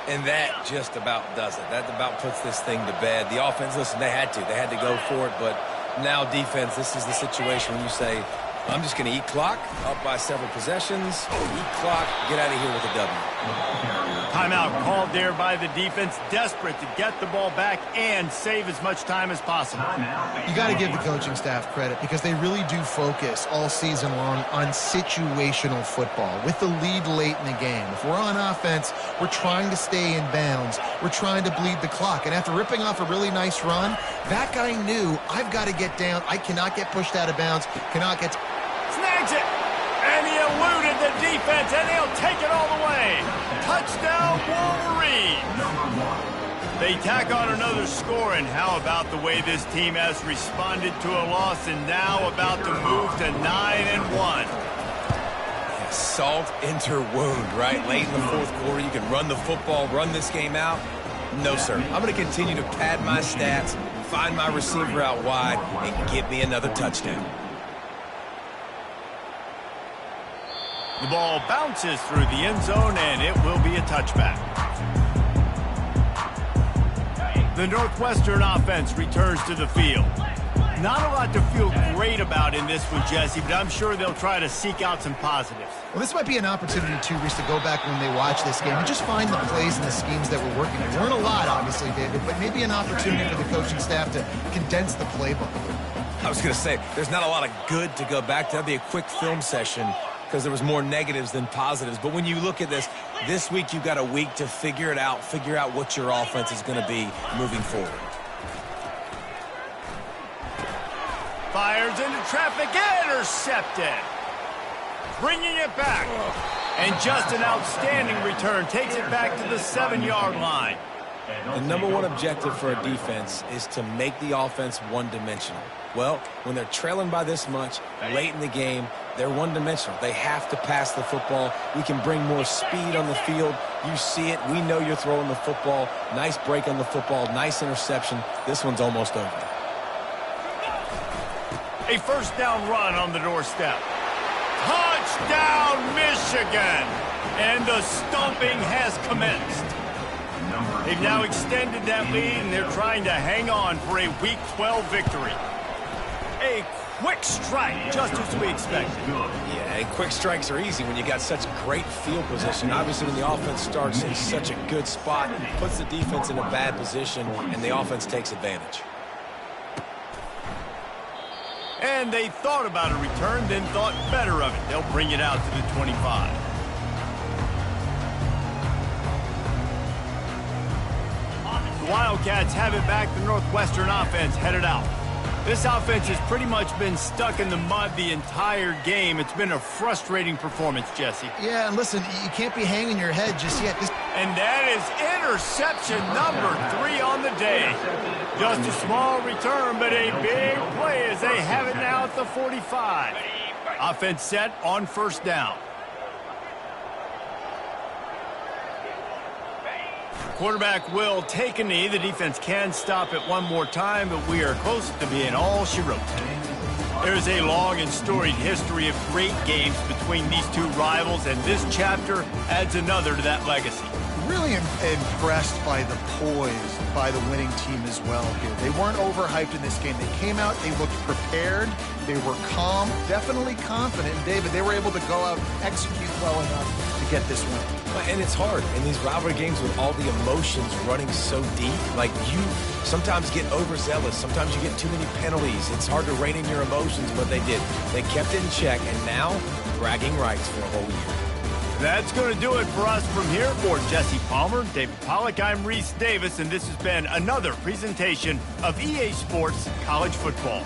And that just about does it. That about puts this thing to bed. The offense, listen, they had to. They had to go for it. But now defense, this is the situation when you say, I'm just going to eat clock, up by several possessions, eat clock, get out of here with a W. Timeout called there by the defense, desperate to get the ball back and save as much time as possible. You got to give the coaching staff credit because they really do focus all season long on situational football with the lead late in the game. If we're on offense, we're trying to stay in bounds. We're trying to bleed the clock. And after ripping off a really nice run, that guy knew, I've got to get down. I cannot get pushed out of bounds, cannot get... Snags it! And he eluded the defense, and he'll take it all the way. Touchdown, Wolverines! They tack on another score, and how about the way this team has responded to a loss and now about to move to 9-1. Yeah, salt into wound, right? Late in the 4th quarter, you can run the football, run this game out. No, sir. I'm going to continue to pad my stats, find my receiver out wide, and get me another touchdown. The ball bounces through the end zone, and it will be a touchback. The Northwestern offense returns to the field. Not a lot to feel great about in this one, Jesse, but I'm sure they'll try to seek out some positives. Well, this might be an opportunity, too, Reese, to go back when they watch this game and just find the plays and the schemes that were working. There weren't a lot, obviously, David, but maybe an opportunity for the coaching staff to condense the playbook. I was going to say, there's not a lot of good to go back to. That'd be a quick film session because there was more negatives than positives. But when you look at this week you've got a week to figure it out, figure out what your offense is going to be moving forward. Fires into traffic, intercepted. Bringing it back. And just an outstanding return. Takes it back to the 7-yard line. The number one objective for a defense is to make the offense one-dimensional. Well, when they're trailing by this much, late in the game, they're one-dimensional. They have to pass the football. We can bring more speed on the field. You see it. We know you're throwing the football. Nice break on the football. Nice interception. This one's almost over. A 1st down run on the doorstep. Touchdown, Michigan! And the stomping has commenced. They've now extended that lead, and they're trying to hang on for a Week 12 victory. A quick strike, just as we expected. Yeah, and quick strikes are easy when you got such great field position. Obviously, when the offense starts in such a good spot, puts the defense in a bad position, and the offense takes advantage. And they thought about a return, then thought better of it. They'll bring it out to the 25. Wildcats have it back. The Northwestern offense headed out. This offense has pretty much been stuck in the mud the entire game. It's been a frustrating performance, Jesse. Yeah, and listen, you can't be hanging your head just yet. And that is interception number 3 on the day. Just a small return, but a big play as they have it now at the 45. Offense set on first down. Quarterback will take a knee. The defense can stop it one more time, but we are close to being all she wrote. There's a long and storied history of great games between these two rivals, and this chapter adds another to that legacy. Really impressed by the poise by the winning team as well here. They weren't overhyped in this game. They came out, they looked prepared, they were calm, definitely confident. And David, they were able to go out and execute well enough to get this win. And it's hard in these rivalry games with all the emotions running so deep. Like, you sometimes get overzealous. Sometimes you get too many penalties. It's hard to rein in your emotions, but they did. They kept it in check, and now bragging rights for a whole year. That's going to do it for us from here. For Jesse Palmer, David Pollack, I'm Reese Davis, and this has been another presentation of EA Sports College Football.